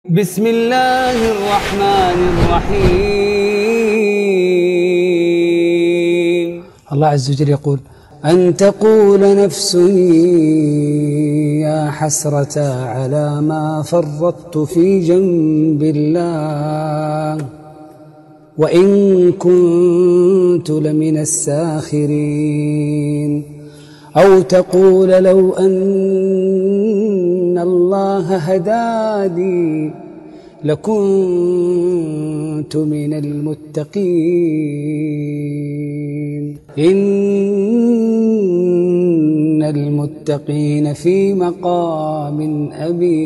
بسم الله الرحمن الرحيم. الله عز وجل يقول: أن تقول نفس يا حسرة على ما فرطت في جنب الله وإن كنت لمن الساخرين. أو تقول لو أن الله هداني لكنت من المتقين. إن المتقين في مقام أمين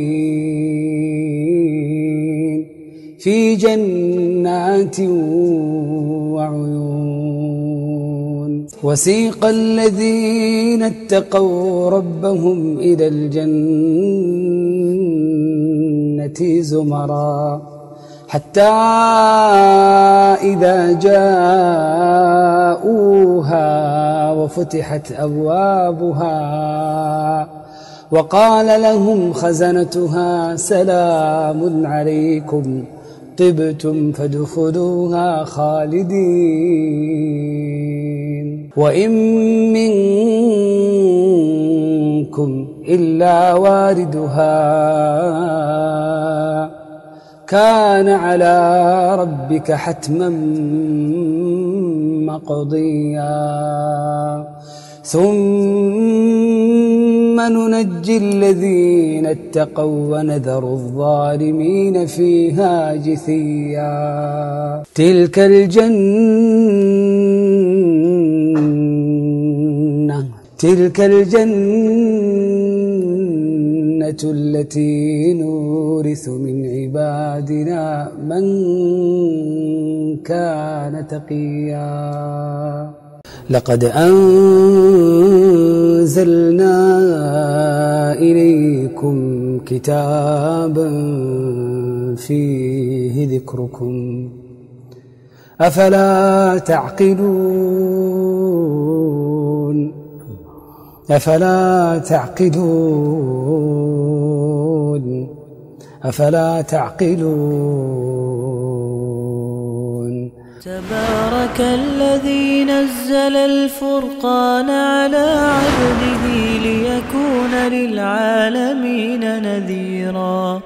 في جنات وعيون. وسيق الذين اتقوا ربهم إلى الجنة زمرا حتى إذا جاءوها وفتحت أبوابها وقال لهم خزنتها سلام عليكم طبتم فادخلوها خالدين. وإن منكم إلا واردها كان على ربك حتما مقضيا. ثم ننجي الذين اتقوا ونذر الظالمين فيها جثيا. تلك الجنة التي نورث من عبادنا من كان تقيا. لقد أنزلنا إليكم كتابا فيه ذكركم أفلا تعقلون. تبارك الذي نزل الفرقان على عبده ليكون للعالمين نذيرا.